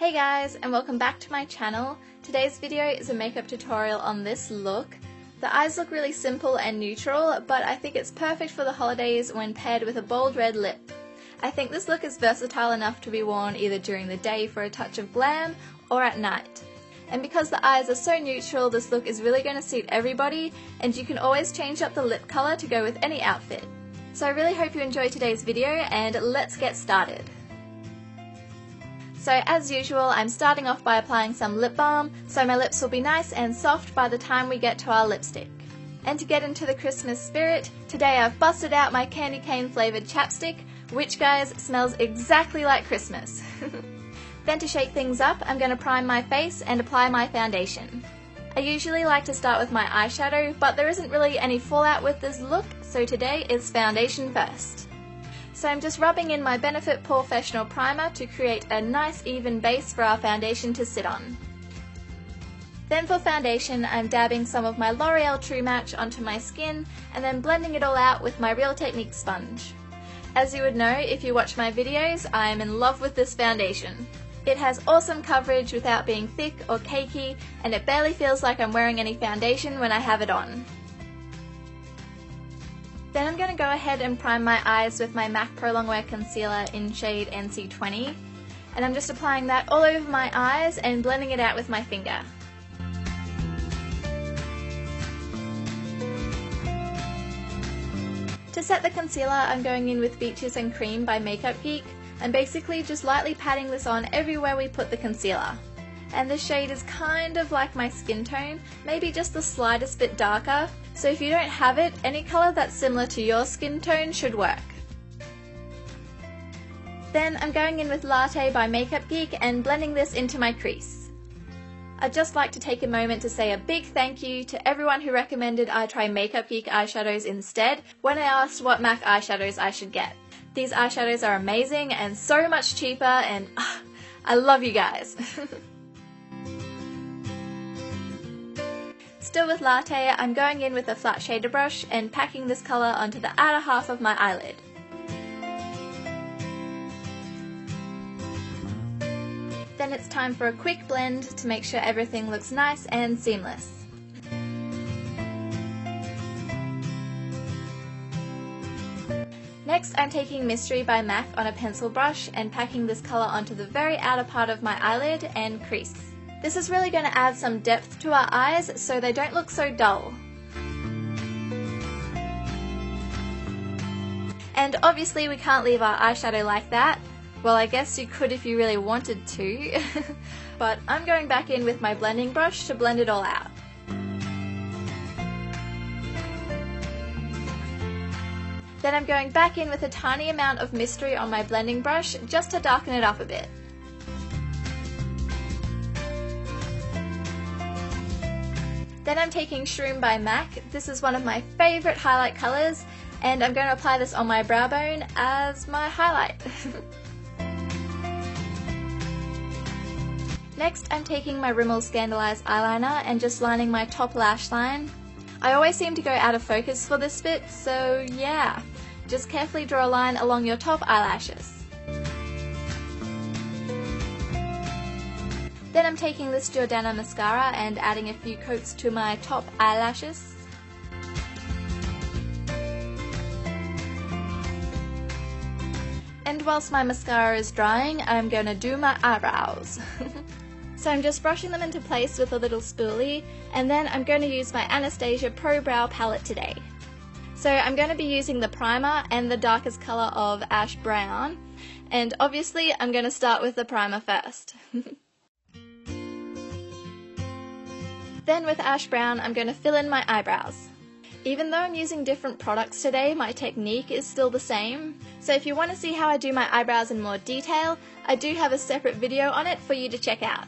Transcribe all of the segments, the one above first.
Hey guys, and welcome back to my channel. Today's video is a makeup tutorial on this look. The eyes look really simple and neutral, but I think it's perfect for the holidays when paired with a bold red lip. I think this look is versatile enough to be worn either during the day for a touch of glam or at night. And because the eyes are so neutral, this look is really going to suit everybody, and you can always change up the lip colour to go with any outfit. So I really hope you enjoyed today's video, and let's get started. So as usual, I'm starting off by applying some lip balm, so my lips will be nice and soft by the time we get to our lipstick. And to get into the Christmas spirit, today I've busted out my candy cane flavoured chapstick, which guys smells exactly like Christmas. Then to shake things up, I'm going to prime my face and apply my foundation. I usually like to start with my eyeshadow, but there isn't really any fallout with this look, so today it's foundation first. So I'm just rubbing in my Benefit Professional Primer to create a nice even base for our foundation to sit on. Then for foundation, I'm dabbing some of my L'Oreal True Match onto my skin and then blending it all out with my Real Technique sponge. As you would know if you watch my videos, I am in love with this foundation. It has awesome coverage without being thick or cakey, and it barely feels like I'm wearing any foundation when I have it on. Then I'm going to go ahead and prime my eyes with my MAC Pro Longwear Concealer in shade NC20, and I'm just applying that all over my eyes and blending it out with my finger. To set the concealer, I'm going in with Beaches and Cream by Makeup Geek, and basically just lightly patting this on everywhere we put the concealer. And this shade is kind of like my skin tone, maybe just the slightest bit darker, so if you don't have it, any colour that's similar to your skin tone should work. Then I'm going in with Latte by Makeup Geek and blending this into my crease. I'd just like to take a moment to say a big thank you to everyone who recommended I try Makeup Geek eyeshadows instead when I asked what MAC eyeshadows I should get. These eyeshadows are amazing and so much cheaper, and I love you guys. Still with Latte, I'm going in with a flat shader brush and packing this colour onto the outer half of my eyelid. Then it's time for a quick blend to make sure everything looks nice and seamless. Next, I'm taking Mystery by MAC on a pencil brush and packing this colour onto the very outer part of my eyelid and crease. This is really going to add some depth to our eyes so they don't look so dull. And obviously we can't leave our eyeshadow like that. Well, I guess you could if you really wanted to, but I'm going back in with my blending brush to blend it all out. Then I'm going back in with a tiny amount of Mystery on my blending brush just to darken it up a bit. Then I'm taking Shroom by MAC. This is one of my favourite highlight colours, and I'm going to apply this on my brow bone as my highlight. Next, I'm taking my Rimmel Scandaleyes eyeliner and just lining my top lash line. I always seem to go out of focus for this bit, so yeah, just carefully draw a line along your top eyelashes. Then I'm taking this Jordana mascara and adding a few coats to my top eyelashes. And whilst my mascara is drying, I'm going to do my eyebrows. So I'm just brushing them into place with a little spoolie, and then I'm going to use my Anastasia Pro Brow palette today. So I'm going to be using the primer and the darkest colour of Ash Brown, and obviously I'm going to start with the primer first. Then with Ash Brown, I'm going to fill in my eyebrows. Even though I'm using different products today, my technique is still the same. So if you want to see how I do my eyebrows in more detail, I do have a separate video on it for you to check out.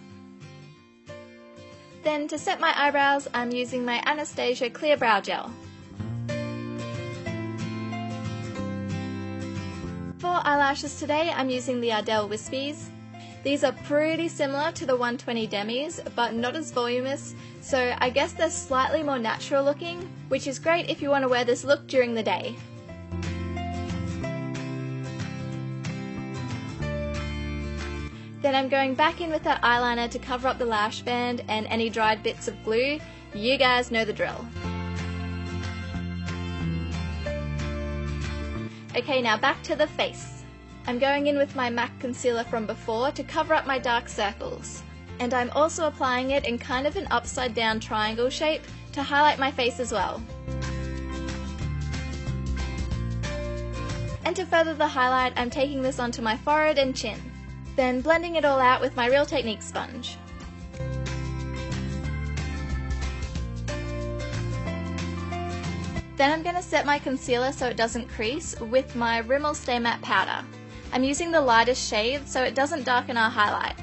Then to set my eyebrows, I'm using my Anastasia Clear Brow Gel. For eyelashes today, I'm using the Ardell Wispies. These are pretty similar to the 120 Demis, but not as voluminous, so I guess they're slightly more natural looking, which is great if you want to wear this look during the day. Then I'm going back in with that eyeliner to cover up the lash band and any dried bits of glue. You guys know the drill. Okay, now back to the face. I'm going in with my MAC concealer from before to cover up my dark circles. And I'm also applying it in kind of an upside down triangle shape to highlight my face as well. And to further the highlight, I'm taking this onto my forehead and chin. Then blending it all out with my Real Technique sponge. Then I'm going to set my concealer so it doesn't crease with my Rimmel Stay Matte powder. I'm using the lightest shade so it doesn't darken our highlight.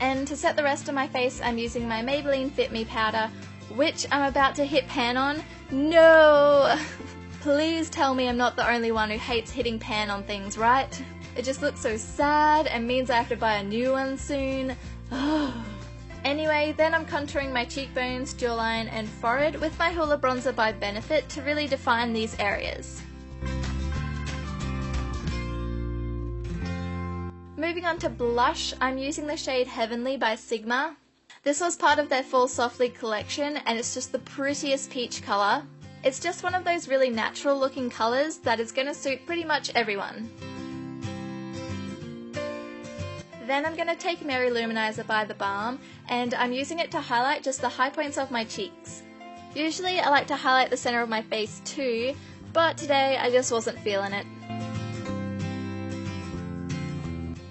And to set the rest of my face, I'm using my Maybelline Fit Me powder, which I'm about to hit pan on. No! Please tell me I'm not the only one who hates hitting pan on things, right? It just looks so sad and means I have to buy a new one soon. Anyway, then I'm contouring my cheekbones, jawline and forehead with my Hoola Bronzer by Benefit to really define these areas. Moving on to blush, I'm using the shade Heavenly by Sigma. This was part of their Fall Softly collection and it's just the prettiest peach colour. It's just one of those really natural looking colours that is going to suit pretty much everyone. Then I'm going to take Mary Luminizer by The Balm and I'm using it to highlight just the high points of my cheeks. Usually I like to highlight the centre of my face too, but today I just wasn't feeling it.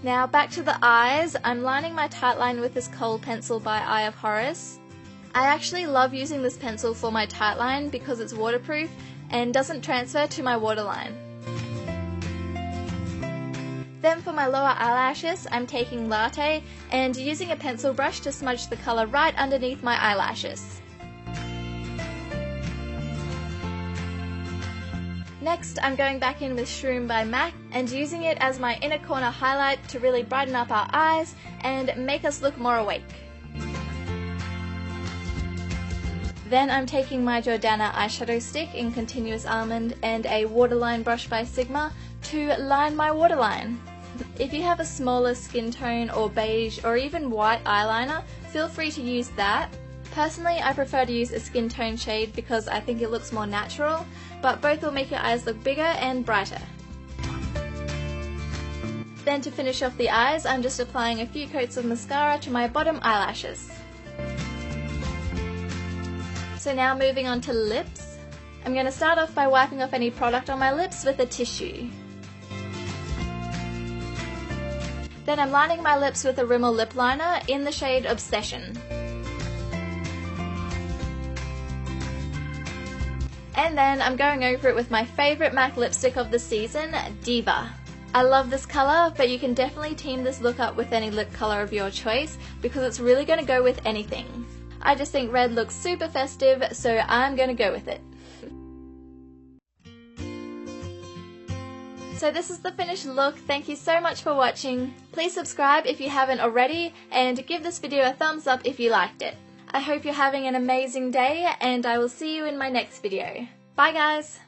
Now back to the eyes, I'm lining my tight line with this kohl pencil by Eye of Horus. I actually love using this pencil for my tight line because it's waterproof and doesn't transfer to my waterline. Then for my lower eyelashes, I'm taking Latte and using a pencil brush to smudge the colour right underneath my eyelashes. Next, I'm going back in with Shroom by MAC and using it as my inner corner highlight to really brighten up our eyes and make us look more awake. Then I'm taking my Jordana eyeshadow stick in Continuous Almond and a waterline brush by Sigma to line my waterline. If you have a smaller skin tone or beige or even white eyeliner, feel free to use that. Personally, I prefer to use a skin tone shade because I think it looks more natural, but both will make your eyes look bigger and brighter. Then to finish off the eyes, I'm just applying a few coats of mascara to my bottom eyelashes. So now moving on to lips. I'm going to start off by wiping off any product on my lips with a tissue. Then I'm lining my lips with a Rimmel lip liner in the shade Obsession. And then I'm going over it with my favourite MAC lipstick of the season, Diva. I love this colour, but you can definitely team this look up with any lip colour of your choice because it's really going to go with anything. I just think red looks super festive, so I'm going to go with it. So this is the finished look. Thank you so much for watching. Please subscribe if you haven't already and give this video a thumbs up if you liked it. I hope you're having an amazing day and I will see you in my next video. Bye guys!